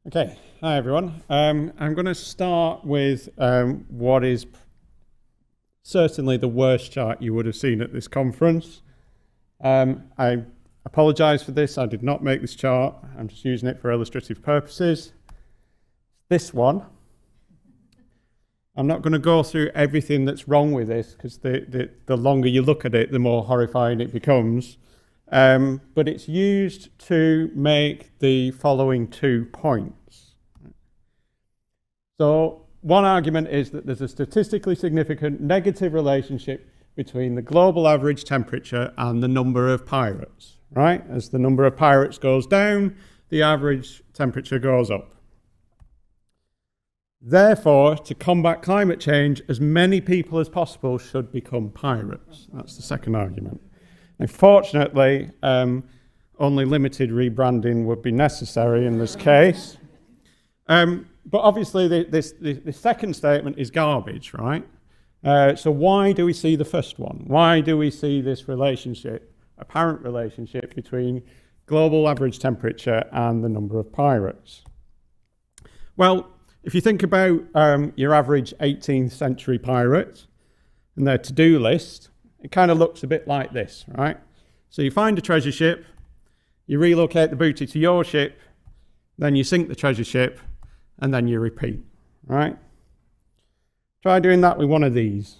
Okay, hi everyone. I'm going to start with what is certainly the worst chart you would have seen at this conference. I apologise for this, I did not make this chart, I'm just using it for illustrative purposes. This one, I'm not going to go through everything that's wrong with this because the longer you look at it, the more horrifying it becomes. But it's used to make the following 2 points. So one argument is that there's a statistically significant negative relationship between the global average temperature and the number of pirates, right? As the number of pirates goes down, the average temperature goes up. Therefore, to combat climate change, as many people as possible should become pirates. That's the second argument. Unfortunately, only limited rebranding would be necessary in this case. But obviously, the second statement is garbage, right? So why do we see the first one? Why do we see this relationship, apparent relationship between global average temperature and the number of pirates? Well, if you think about your average 18th century pirate and their to-do list, it kind of looks a bit like this, right? So you find a treasure ship, you relocate the booty to your ship, then you sink the treasure ship, and then you repeat, right? Try doing that with one of these.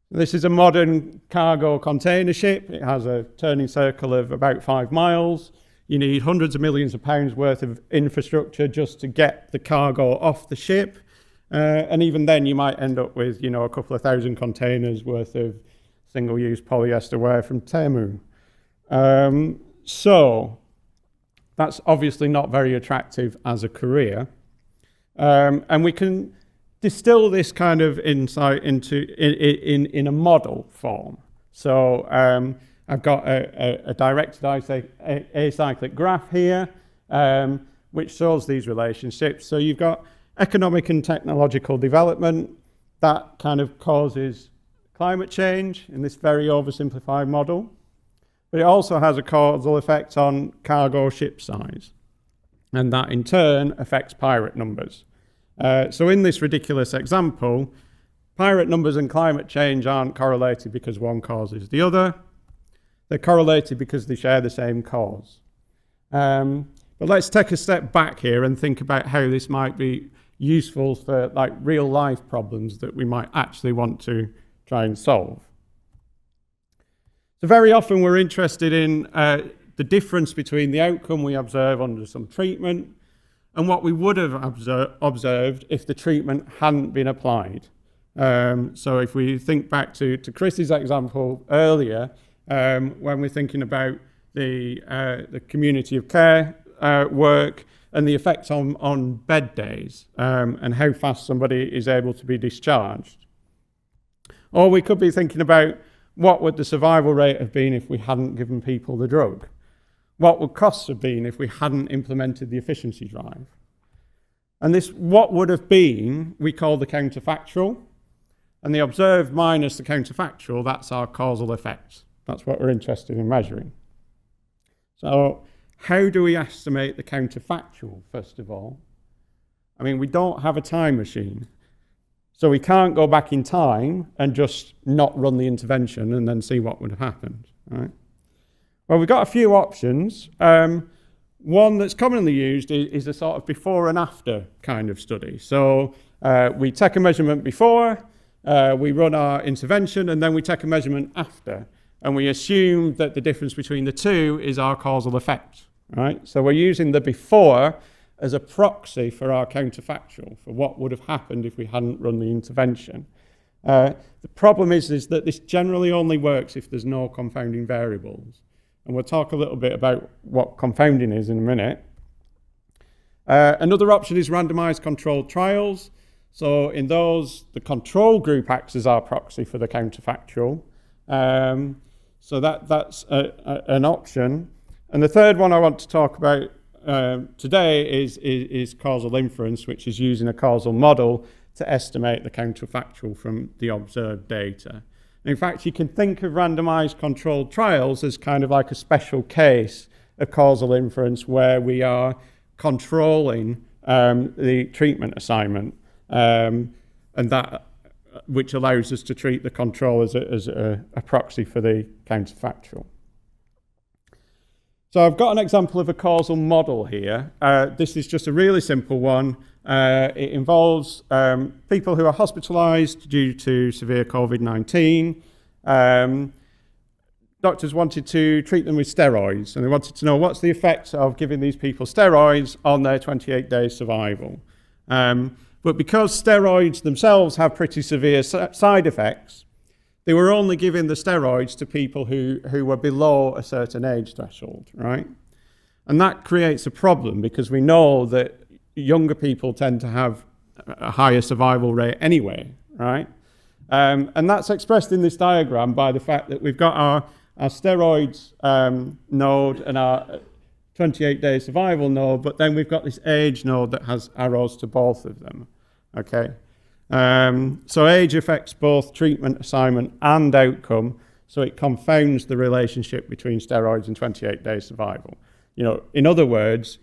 This is a modern cargo container ship. It has a turning circle of about 5 miles. You need hundreds of millions of pounds worth of infrastructure just to get the cargo off the ship. And even then you might end up with, a couple of thousand containers worth of single-use polyester wear from Temu. So that's obviously not very attractive as a career. And we can distill this kind of insight into in a model form. So I've got a directed acyclic graph here, which shows these relationships. So you've got economic and technological development that kind of causes climate change in this very oversimplified model, but it also has a causal effect on cargo ship size, and that in turn affects pirate numbers. So in this ridiculous example, pirate numbers and climate change aren't correlated because one causes the other. They're correlated because they share the same cause. But let's take a step back here and think about how this might be useful for like real life problems that we might actually want to try and solve. So very often we're interested in the difference between the outcome we observe under some treatment and what we would have observed if the treatment hadn't been applied. So if we think back to Chris's example earlier, when we're thinking about the community of care work and the effect on bed days and how fast somebody is able to be discharged. Or we could be thinking about what would the survival rate have been if we hadn't given people the drug? What would costs have been if we hadn't implemented the efficiency drive? And this what would have been, we call the counterfactual. And the observed minus the counterfactual, that's our causal effect. That's what we're interested in measuring. So how do we estimate the counterfactual, first of all? I mean, we don't have a time machine. So we can't go back in time and just not run the intervention and then see what would have happened, right? Well, we've got a few options. One that's commonly used is a sort of before and after kind of study. So we take a measurement before, we run our intervention, and then we take a measurement after. And we assume that the difference between the two is our causal effect, right? So we're using the before as a proxy for our counterfactual, for what would have happened if we hadn't run the intervention. The problem is that this generally only works if there's no confounding variables. And we'll talk a little bit about what confounding is in a minute. Another option is randomized controlled trials. So in those, the control group acts as our proxy for the counterfactual. So that's an option. And the third one I want to talk about today is causal inference, which is using a causal model to estimate the counterfactual from the observed data. In fact, you can think of randomized controlled trials as kind of like a special case of causal inference where we are controlling the treatment assignment, and that which allows us to treat the control as a proxy for the counterfactual. So I've got an example of a causal model here. This is just a really simple one. It involves people who are hospitalized due to severe COVID-19. Doctors wanted to treat them with steroids, and they wanted to know what's the effect of giving these people steroids on their 28-day survival. But because steroids themselves have pretty severe side effects, they were only giving the steroids to people who were below a certain age threshold, right? And that creates a problem because we know that younger people tend to have a higher survival rate anyway, right? And that's expressed in this diagram by the fact that we've got our steroids node and our 28-day survival node, but then we've got this age node that has arrows to both of them, okay? So age affects both treatment assignment and outcome, so it confounds the relationship between steroids and 28-day survival. In other words,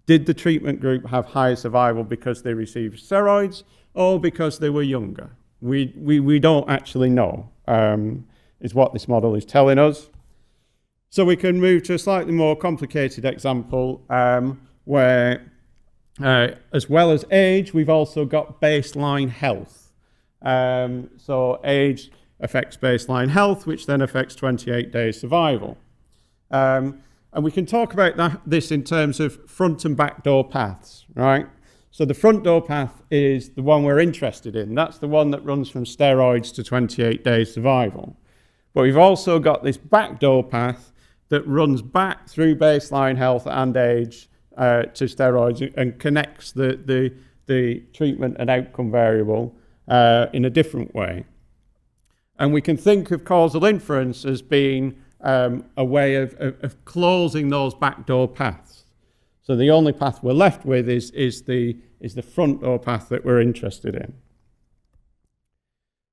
did the treatment group have higher survival because they received steroids or because they were younger? We don't actually know, is what this model is telling us. So we can move to a slightly more complicated example where as well as age, we've also got baseline health. So age affects baseline health, which then affects 28-day survival. And we can talk about this in terms of front and back door paths, right? So the front door path is the one we're interested in. That's the one that runs from steroids to 28-day survival. But we've also got this back door path that runs back through baseline health and age to steroids and connects the treatment and outcome variable in a different way. And we can think of causal inference as being a way of closing those backdoor paths. So the only path we're left with is the front door path that we're interested in.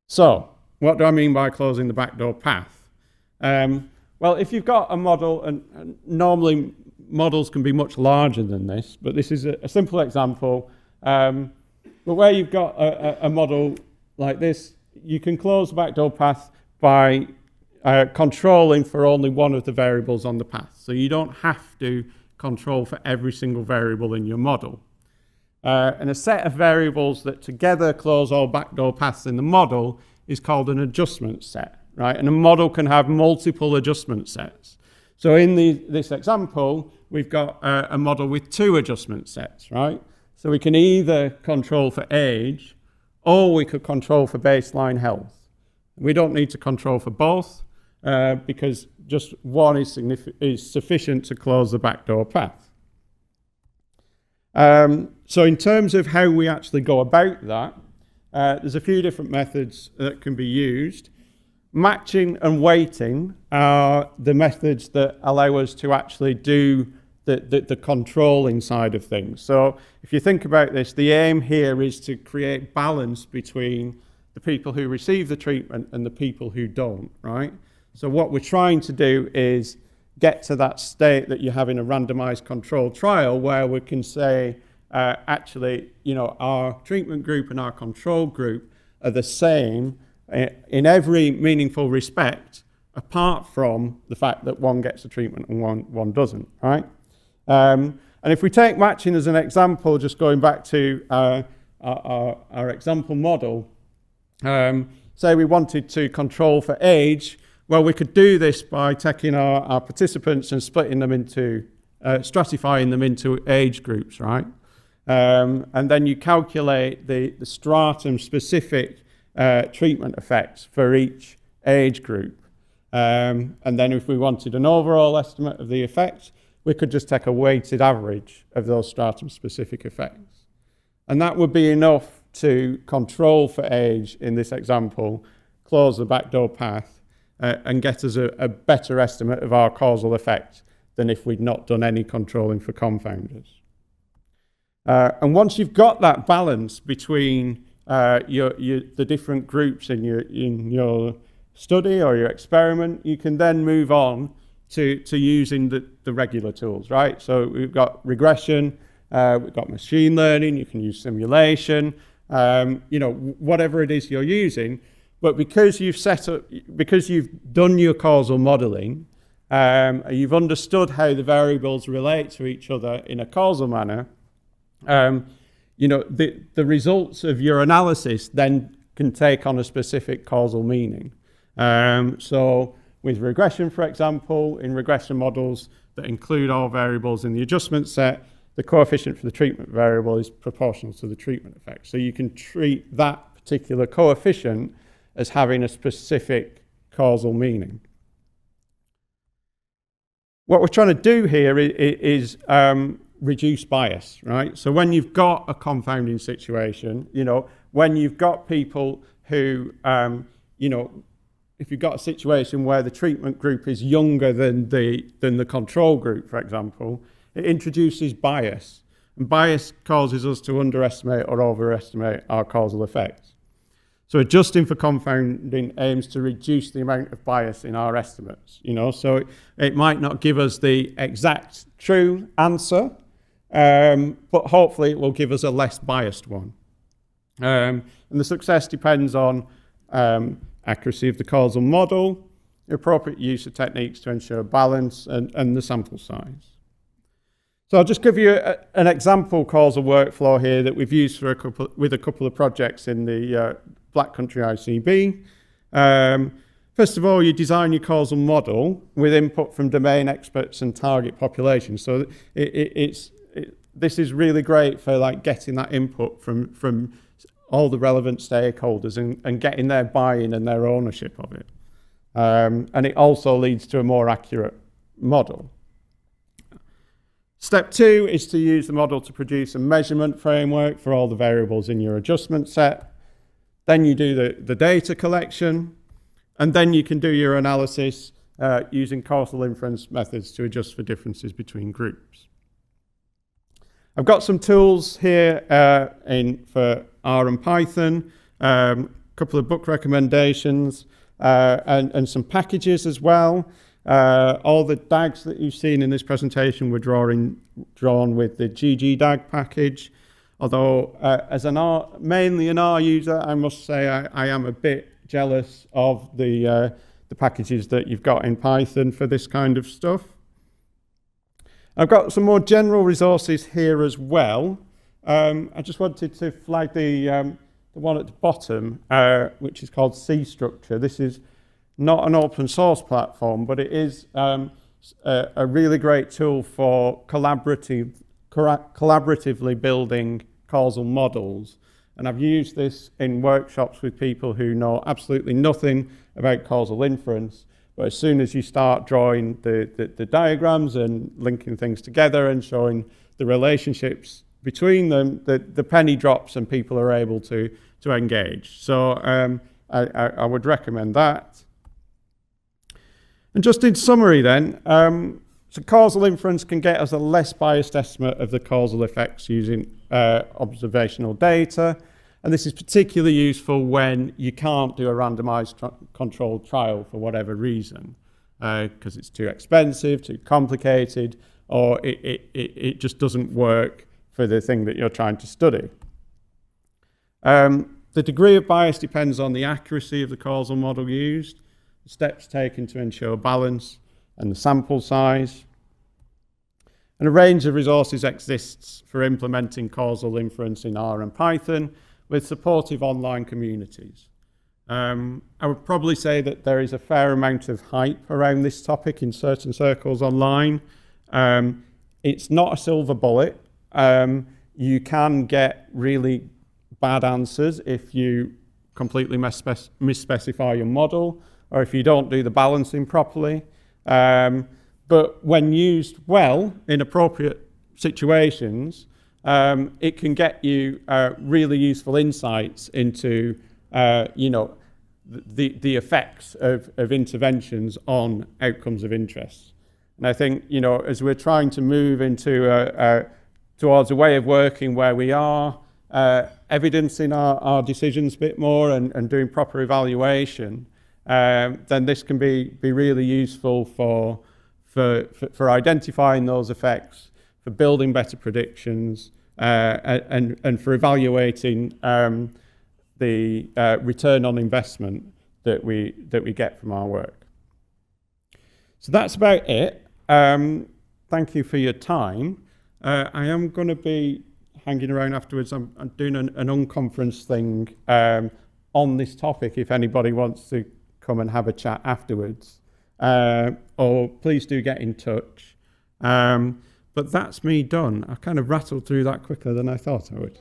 So what do I mean by closing the backdoor path? Well, if you've got a model, and normally models can be much larger than this, but this is a simple example. But where you've got a model like this, you can close the backdoor path by controlling for only one of the variables on the path. So you don't have to control for every single variable in your model. And a set of variables that together close all backdoor paths in the model is called an adjustment set, right? And a model can have multiple adjustment sets. So in this example, we've got a model with two adjustment sets, right? So we can either control for age, or we could control for baseline health. We don't need to control for both, because just one is sufficient to close the backdoor path. So in terms of how we actually go about that, there's a few different methods that can be used. Matching and weighting are the methods that allow us to actually do the controlling side of things. So if you think about this, the aim here is to create balance between the people who receive the treatment and the people who don't, right? So what we're trying to do is get to that state that you have in a randomized controlled trial where we can say, actually, our treatment group and our control group are the same in every meaningful respect, apart from the fact that one gets a treatment and one doesn't, right? And if we take matching as an example, just going back to our example model, say we wanted to control for age, well, we could do this by taking our participants and splitting them into, stratifying them into age groups, right? And then you calculate the stratum-specific treatment effects for each age group. And then if we wanted an overall estimate of the effect, we could just take a weighted average of those stratum-specific effects. And that would be enough to control for age in this example, close the backdoor path, and get us a better estimate of our causal effect than if we'd not done any controlling for confounders. And once you've got that balance between the different groups in your study or your experiment, you can then move on to using the regular tools, right? So we've got regression, we've got machine learning, you can use simulation, whatever it is you're using. But because you've done your causal modeling, you've understood how the variables relate to each other in a causal manner, the results of your analysis then can take on a specific causal meaning. So with regression, for example, in regression models that include all variables in the adjustment set, the coefficient for the treatment variable is proportional to the treatment effect. So you can treat that particular coefficient as having a specific causal meaning. What we're trying to do here is reduce bias, right? So when you've got a confounding situation, when you've got people who, if you've got a situation where the treatment group is younger than the control group, for example, it introduces bias. And bias causes us to underestimate or overestimate our causal effects. So adjusting for confounding aims to reduce the amount of bias in our estimates. So it might not give us the exact true answer, but hopefully it will give us a less biased one. And the success depends on accuracy of the causal model, the appropriate use of techniques to ensure balance, and the sample size. So I'll just give you an example causal workflow here that we've used with a couple of projects in the Black Country ICB. First of all, you design your causal model with input from domain experts and target populations. So this is really great for getting that input from all the relevant stakeholders and getting their buy-in and their ownership of it. And it also leads to a more accurate model. Step 2 is to use the model to produce a measurement framework for all the variables in your adjustment set. Then you do the data collection, and then you can do your analysis using causal inference methods to adjust for differences between groups. I've got some tools here for R and Python, a couple of book recommendations, and some packages as well. All the DAGs that you've seen in this presentation were drawn with the ggDAG package. Although, as mainly an R user, I must say I am a bit jealous of the packages that you've got in Python for this kind of stuff. I've got some more general resources here as well. I just wanted to flag the one at the bottom, which is called C Structure. This is not an open source platform, but it is a really great tool for collaboratively building causal models. And I've used this in workshops with people who know absolutely nothing about causal inference. But as soon as you start drawing the diagrams and linking things together and showing the relationships between them, the penny drops and people are able to engage. So I would recommend that. And just in summary then, so causal inference can get us a less biased estimate of the causal effects using observational data. And this is particularly useful when you can't do a randomized controlled trial for whatever reason, because it's too expensive, too complicated, or it just doesn't work for the thing that you're trying to study. The degree of bias depends on the accuracy of the causal model used, the steps taken to ensure balance, and the sample size. And a range of resources exists for implementing causal inference in R and Python with supportive online communities. I would probably say that there is a fair amount of hype around this topic in certain circles online. It's not a silver bullet. You can get really bad answers if you completely misspecify your model or if you don't do the balancing properly. But when used well in appropriate situations, it can get you really useful insights into, the effects of interventions on outcomes of interest. And I think, as we're trying to move into towards a way of working where we are evidencing our decisions a bit more and doing proper evaluation, then this can be really useful for for identifying those effects, for building better predictions, and for evaluating the return on investment that we get from our work. So that's about it. Thank you for your time. I am going to be hanging around afterwards. I'm doing an unconference thing on this topic if anybody wants to come and have a chat afterwards. Or please do get in touch. But that's me done. I kind of rattled through that quicker than I thought I would.